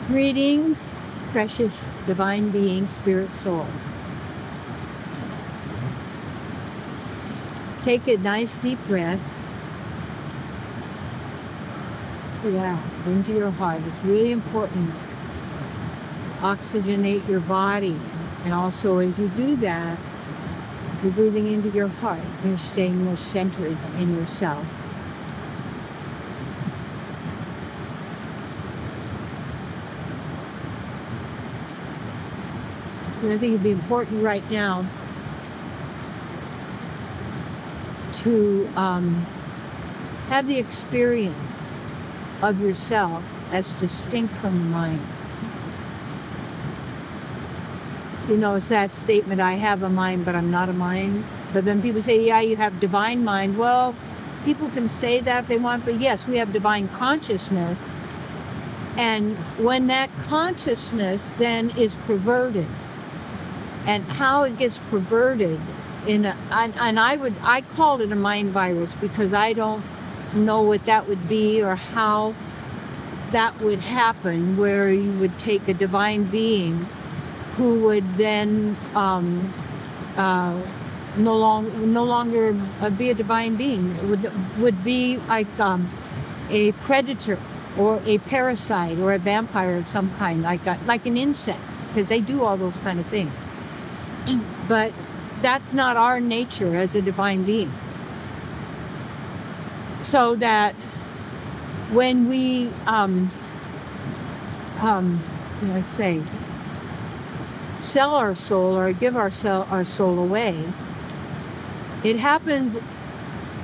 Greetings, precious divine being, spirit soul. Take a nice deep breath. Yeah, into your heart. It's really important. Oxygenate your body. And also as you do that, you're breathing into your heart. You're staying more centered in yourself. And I think it'd be important right now to have the experience of yourself as distinct from the mind. You know, it's that statement, I have a mind, but I'm not a mind. But then people say, yeah, you have divine mind. Well, people can say that if they want, but yes, we have divine consciousness. And when that consciousness then is perverted, and how it gets perverted I called it a mind virus because I don't know what that would be or how that would happen, where you would take a divine being who would then no longer be a divine being. It would be like a predator or a parasite or a vampire of some kind, like an insect, because they do all those kind of things. But that's not our nature as a divine being. So that when we, sell our soul or give our soul away, it happens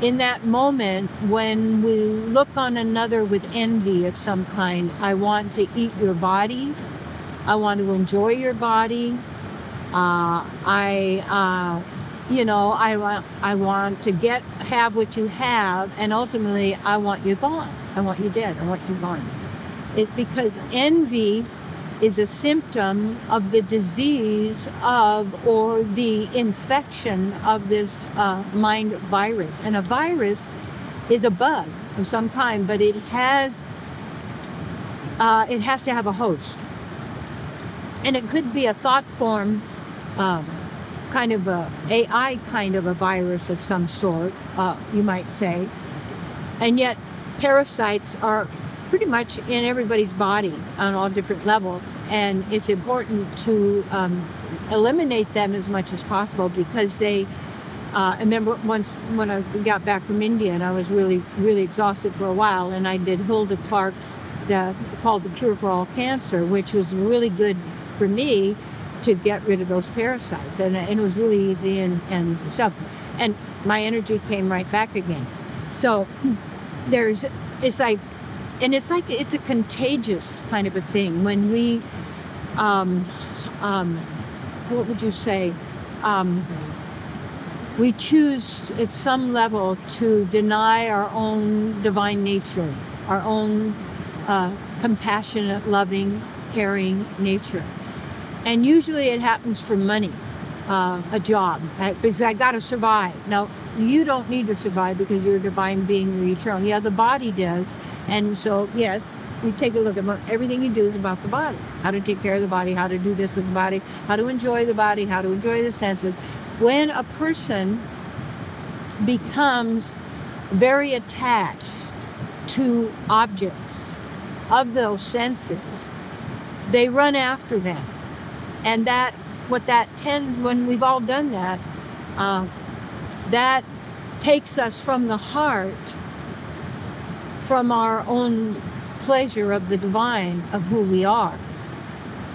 in that moment when we look on another with envy of some kind. I want to eat your body. I want to enjoy your body. I want to have what you have, and ultimately I want you gone. I want you dead. I want you gone. Because envy is a symptom of the disease or the infection of this mind virus. And a virus is a bug of some kind, but it has to have a host. And it could be a thought form, kind of a AI kind of a virus of some sort, you might say. And yet parasites are pretty much in everybody's body on all different levels. And it's important to eliminate them as much as possible, because I remember once when I got back from India and I was really, really exhausted for a while, and I did Hilda Clark's called The Cure for All Cancer, which was really good for me to get rid of those parasites, and it was really easy and stuff, and my energy came right back again. So it's a contagious kind of a thing when we what would you say, we choose at some level to deny our own divine nature, our own compassionate, loving, caring nature. And usually it happens for money, a job, because I got to survive. Now, you don't need to survive because you're a divine being, you're eternal. Yeah, the body does. And so, yes, we take a look at everything you do is about the body. How to take care of the body, how to do this with the body, how to enjoy the body, how to enjoy the senses. When a person becomes very attached to objects of those senses, they run after them. And when we've all done that, that takes us from the heart, from our own pleasure of the divine, of who we are,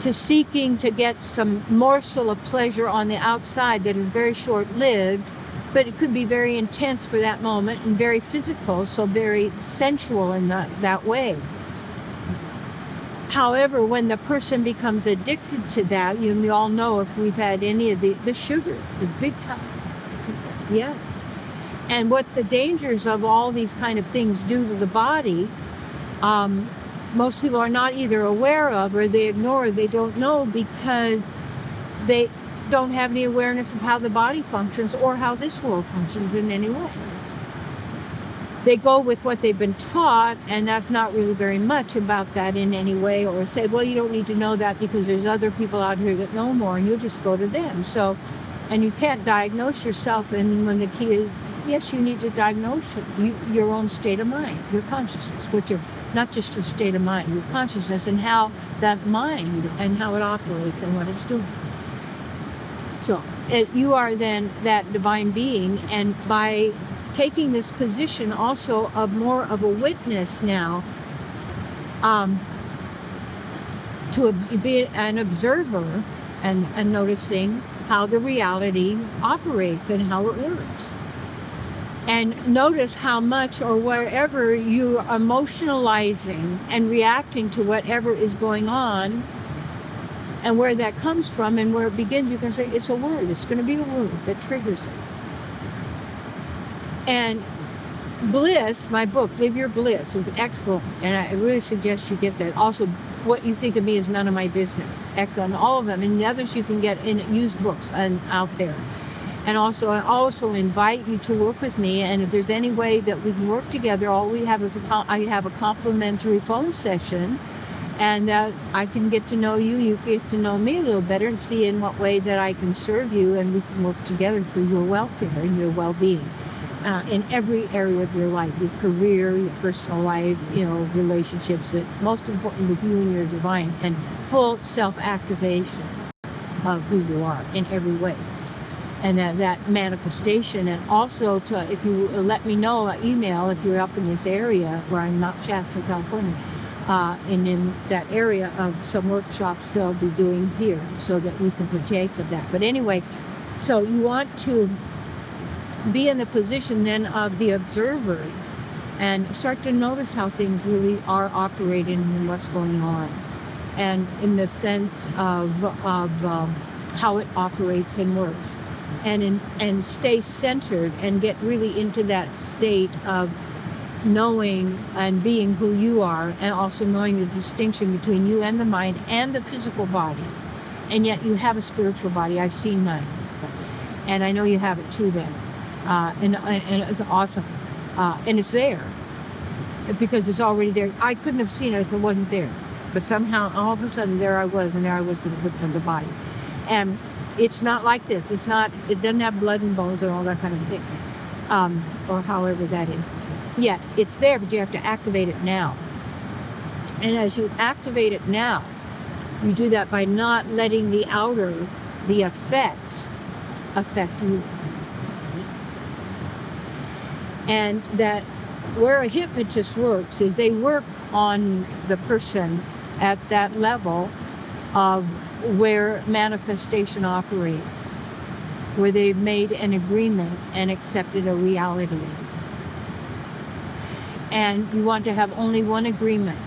to seeking to get some morsel of pleasure on the outside that is very short-lived, but it could be very intense for that moment and very physical, so very sensual in that way. However, when the person becomes addicted to that, you all know, if we've had any of the sugar is big time. Yes. And what the dangers of all these kind of things do to the body, most people are not either aware of, or they ignore, they don't know, because they don't have any awareness of how the body functions or how this world functions in any way. they go with what they've been taught, and that's not really very much about that in any way, or say, well, you don't need to know that because there's other people out here that know more, and you'll just go to them. So, and you can't diagnose yourself, and when the key is, yes, you need to diagnose your own state of mind, your consciousness, which are not just your state of mind, your consciousness, and how that mind and how it operates and what it's doing. So you are then that divine being, and by taking this position also of more of a witness now, to be an observer and noticing how the reality operates and how it works. And notice how much or wherever you are emotionalizing and reacting to whatever is going on, and where that comes from and where it begins. You can say it's a word. It's going to be a word that triggers it. And Bliss, my book, Live Your Bliss, is excellent. And I really suggest you get that. Also, What You Think of Me Is None of My Business. Excellent. All of them. And the others you can get in used books and out there. And also, I also invite you to work with me. And if there's any way that we can work together, all we have is I have a complimentary phone session. And I can get to know you, you get to know me a little better, and see in what way that I can serve you, and we can work together for your welfare and your well-being in every area of your life, your career, your personal life, relationships, that most important with you and your divine, and full self-activation of who you are in every way. And that manifestation, and also if you let me know, email if you're up in this area where I'm Mount Shasta, California. And in that area of some workshops they'll be doing here, so that we can partake of that. But anyway, so you want to be in the position then of the observer and start to notice how things really are operating and what's going on, and in the sense of how it operates and works, and stay centered and get really into that state of knowing and being who you are, and also knowing the distinction between you and the mind and the physical body. And yet you have a spiritual body. I've seen mine, and I know you have it too then. And it's awesome. And it's there because it's already there. I couldn't have seen it if it wasn't there, but somehow all of a sudden there I was, and there I was in the body. And it's not like this. It doesn't have blood and bones and all that kind of thing, or however that is. Yet it's there, but you have to activate it now. And as you activate it now, you do that by not letting the effects affect you. And that where a hypnotist works is they work on the person at that level of where manifestation operates, where they've made an agreement and accepted a reality. And you want to have only one agreement,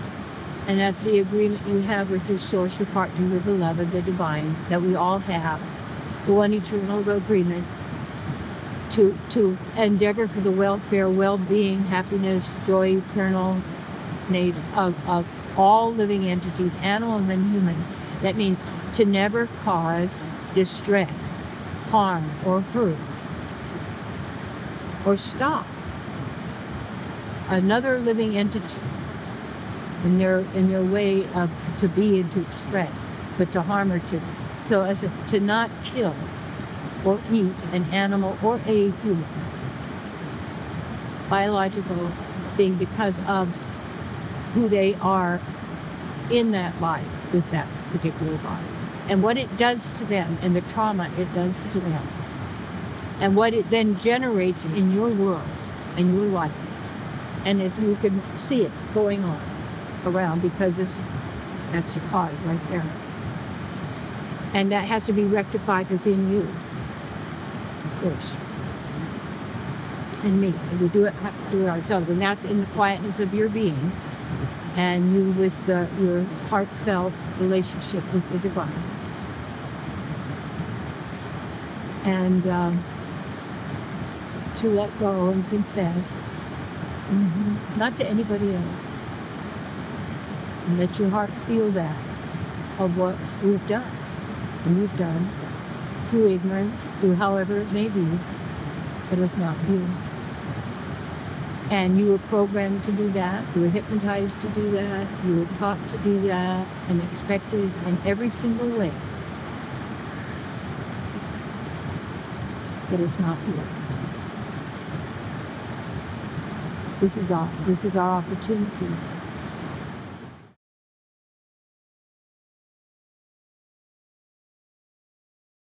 and that's the agreement you have with your source, your partner, your beloved, the divine, that we all have, the one eternal agreement to endeavor for the welfare, well-being, happiness, joy, eternal of all living entities, animal and human. That means to never cause distress, harm, or hurt, or stop another living entity in their way of to be and to express, but to harm or to not kill or eat an animal or a human biological being because of who they are in that life with that particular body, and what it does to them, and the trauma it does to them, and what it then generates in your world and your life. And if you can see it going on around, because that's the cause right there. And that has to be rectified within you, of course. And me. And we have to do it ourselves. And that's in the quietness of your being, and you with your heartfelt relationship with the divine. And to let go and confess. Not to anybody else. And let your heart feel that of what we've done. And you've done through ignorance, through however it may be, but it's not you. And you were programmed to do that. You were hypnotized to do that. You were taught to do that and expected in every single way. But it's not here. This is our opportunity